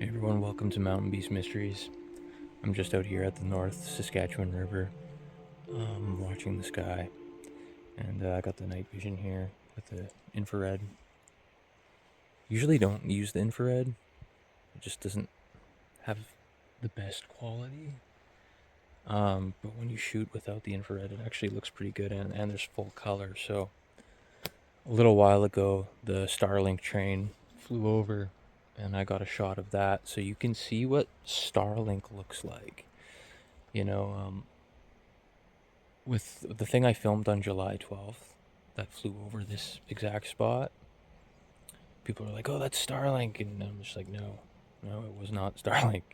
Hey everyone, welcome to Mountain Beast Mysteries. I'm just out here at the North Saskatchewan River, watching the sky, and I got the night vision here with the infrared. Usually don't use the infrared, it just doesn't have the best quality. But when you shoot without the infrared, it actually looks pretty good, and there's full color. So a little while ago, the Starlink train flew over, and I got a shot of that, so you can see what Starlink looks like. You know, with the thing I filmed on July 12th that flew over this exact spot, people were like, "Oh, that's Starlink," and I'm just like, "No, no, it was not Starlink.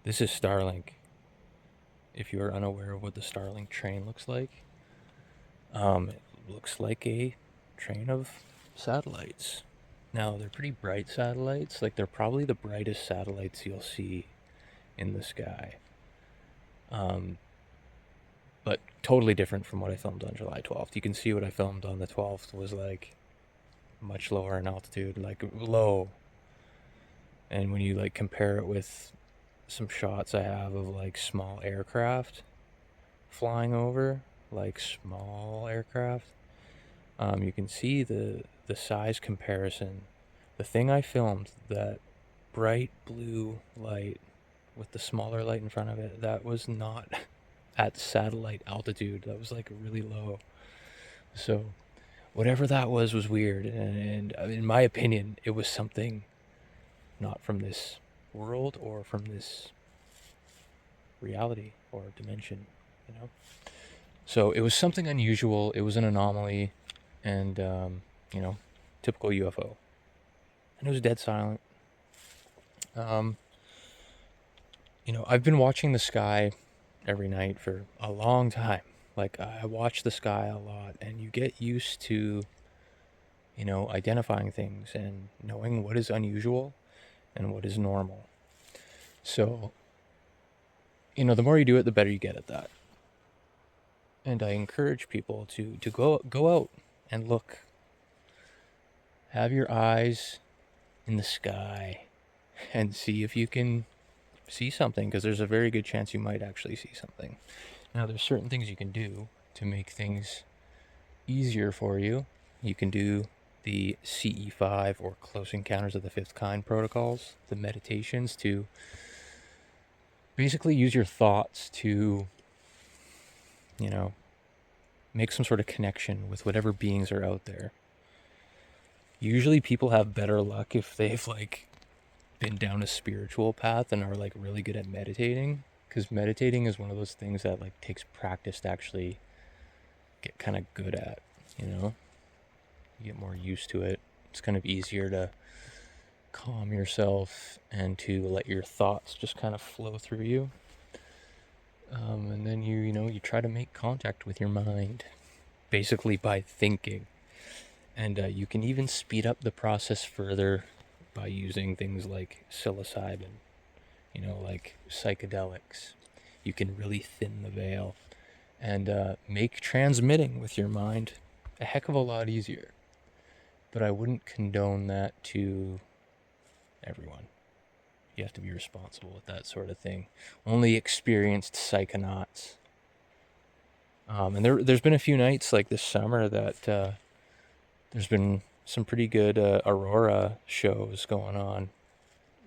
This is Starlink." If you are unaware of what the Starlink train looks like, it looks like a train of satellites. Now they're pretty bright satellites. Like they're probably the brightest satellites you'll see in the sky. But totally different from what I filmed on July 12th. You can see what I filmed on the 12th was like much lower in altitude, like low. And when you like compare it with some shots I have of like small aircraft flying over, like small aircraft, you can see the size comparison. The thing I filmed, that bright blue light with the smaller light in front of it, that was not at satellite altitude. That was like really low. So whatever that was weird, and in my opinion, it was something not from this world or from this reality or dimension, you know. So it was something unusual. It was an anomaly, and you know, typical UFO. And it was dead silent. Um, I've been watching the sky every night for a long time. Like I watch the sky a lot, and you get used to, identifying things and knowing what is unusual and what is normal. So, the more you do it, the better you get at that. And I encourage people to go out and look. Have your eyes in the sky and see if you can see something, because there's a very good chance you might actually see something. Now, there's certain things you can do to make things easier for you. You can do the CE5 or Close Encounters of the Fifth Kind protocols, the meditations, to basically use your thoughts to, make some sort of connection with whatever beings are out there. Usually people have better luck if they've like been down a spiritual path and are like really good at meditating, because meditating is one of those things that like takes practice to actually get kind of good at, you get more used to it. It's kind of easier to calm yourself and to let your thoughts just kind of flow through you. And then you try to make contact with your mind, basically by thinking. And you can even speed up the process further by using things like psilocybin, like psychedelics. You can really thin the veil and make transmitting with your mind a heck of a lot easier. But I wouldn't condone that to everyone. You have to be responsible with that sort of thing. Only experienced psychonauts. And there's been a few nights like this summer that there's been some pretty good aurora shows going on.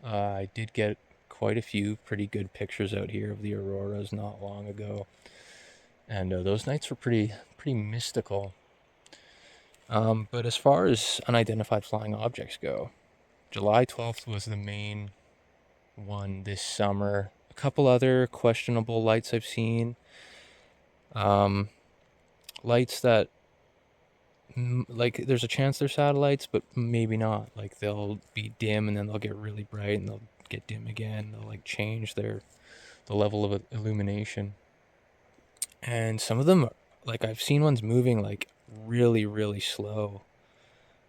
I did get quite a few pretty good pictures out here of the auroras not long ago, and those nights were pretty mystical. But as far as unidentified flying objects go, July 12th was the main one this summer. A couple other questionable lights I've seen. Lights that, like, there's a chance they're satellites, but maybe not. Like, they'll be dim and then they'll get really bright and they'll get dim again. They'll, like, change the level of illumination. And some of them, like, I've seen ones moving, like, really, really slow.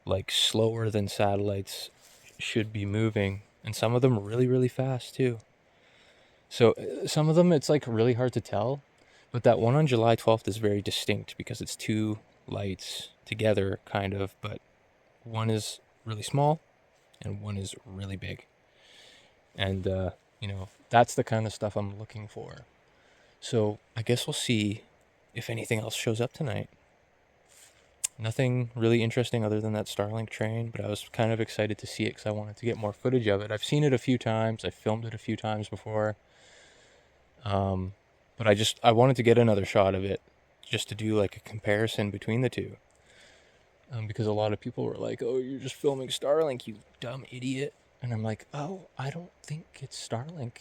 Like, slower than satellites should be moving. And some of them really, really fast, too. So some of them, it's, like, really hard to tell. But that one on July 12th is very distinct because it's two lights together, kind of. But one is really small and one is really big. And, that's the kind of stuff I'm looking for. So I guess we'll see if anything else shows up tonight. Nothing really interesting other than that Starlink train, but I was kind of excited to see it because I wanted to get more footage of it. I've seen it a few times. I filmed it a few times before. But I wanted to get another shot of it just to do like a comparison between the two. Because a lot of people were like, "Oh, you're just filming Starlink, you dumb idiot." And I'm like, "Oh, I don't think it's Starlink."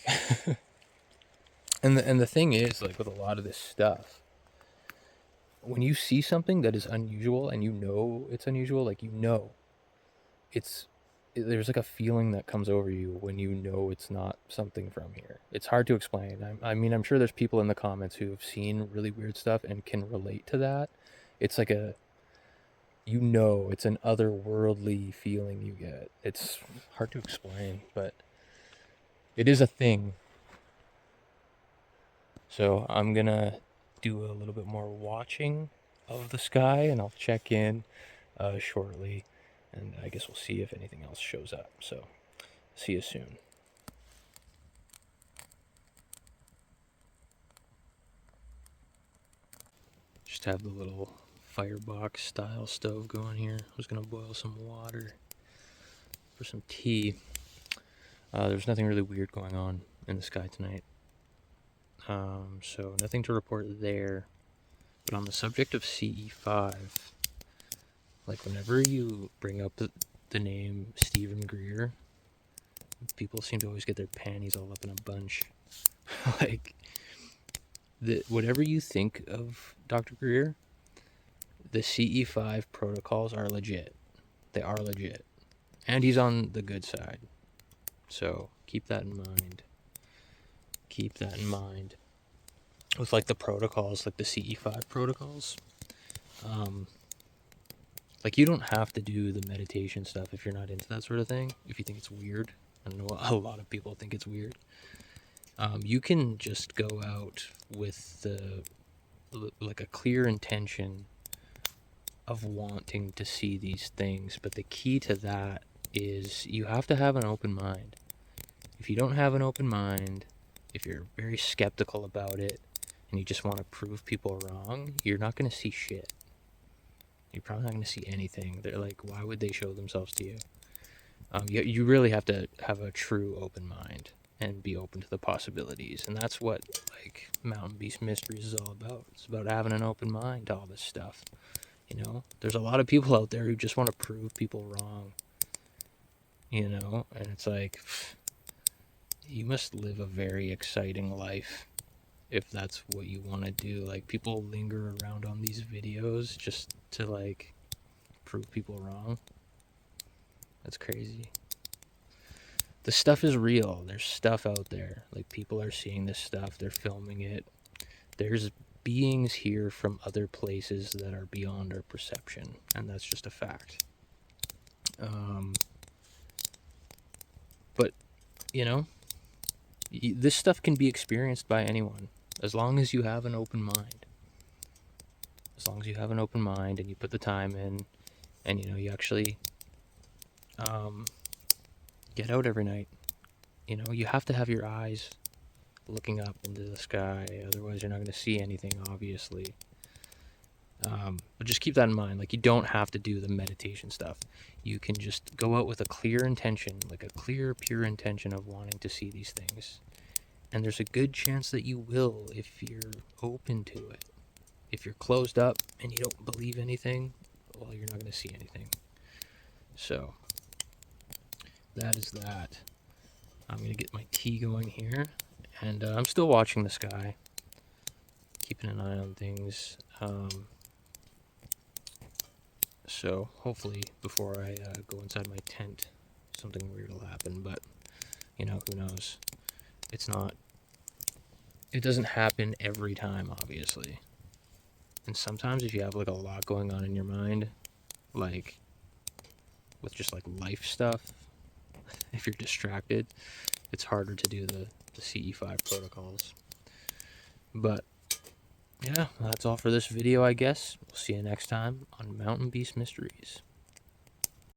And the thing is, like with a lot of this stuff, when you see something that is unusual and it's unusual, like there's like a feeling that comes over you when it's not something from here. It's hard to explain. I mean, I'm sure there's people in the comments who have seen really weird stuff and can relate to that. It's like it's an otherworldly feeling you get. It's hard to explain, but it is a thing. So I'm gonna do a little bit more watching of the sky, and I'll check in shortly, and I guess we'll see if anything else shows up. So see you soon. Just have the little firebox style stove going here. I was gonna boil some water for some tea. There's nothing really weird going on in the sky tonight. So nothing to report there. But on the subject of CE5, like whenever you bring up the name Stephen Greer, people seem to always get their panties all up in a bunch. Like, whatever you think of Dr. Greer, the CE5 protocols are legit. They are legit. And he's on the good side. So keep that in mind. Keep that in mind. With like the protocols, like the CE5 protocols, like you don't have to do the meditation stuff if you're not into that sort of thing. If you think it's weird, I know a lot of people think it's weird. You can just go out with like a clear intention of wanting to see these things, but the key to that is you have to have an open mind. If you don't have an open mind, if you're very skeptical about it, and you just want to prove people wrong, you're not going to see shit. You're probably not going to see anything. They're like, why would they show themselves to you? You really have to have a true open mind and be open to the possibilities. And that's what like Mountain Beast Mysteries is all about. It's about having an open mind to all this stuff. There's a lot of people out there who just want to prove people wrong. And it's like, you must live a very exciting life if that's what you want to do. Like, people linger around on these videos just to like prove people wrong. That's crazy. The stuff is real. There's stuff out there. Like, people are seeing this stuff. They're filming it. There's beings here from other places that are beyond our perception, and that's just a fact. But this stuff can be experienced by anyone as long as you have an open mind. As long as you have an open mind and you put the time in, and you actually get out every night. You have to have your eyes looking up into the sky, otherwise you're not going to see anything, obviously. But just keep that in mind. Like, you don't have to do the meditation stuff. You can just go out with a clear intention, like a clear, pure intention of wanting to see these things. And there's a good chance that you will if you're open to it. If you're closed up and you don't believe anything, well, you're not going to see anything. So, that is that. I'm going to get my tea going here. And I'm still watching the sky. Keeping an eye on things. So hopefully before I go inside my tent, something weird will happen. But, who knows? It doesn't happen every time, obviously. And sometimes if you have like a lot going on in your mind, like with just like life stuff, if you're distracted, it's harder to do the CE5 protocols. But yeah, that's all for this video, I guess. We'll see you next time on Mountain Beast Mysteries.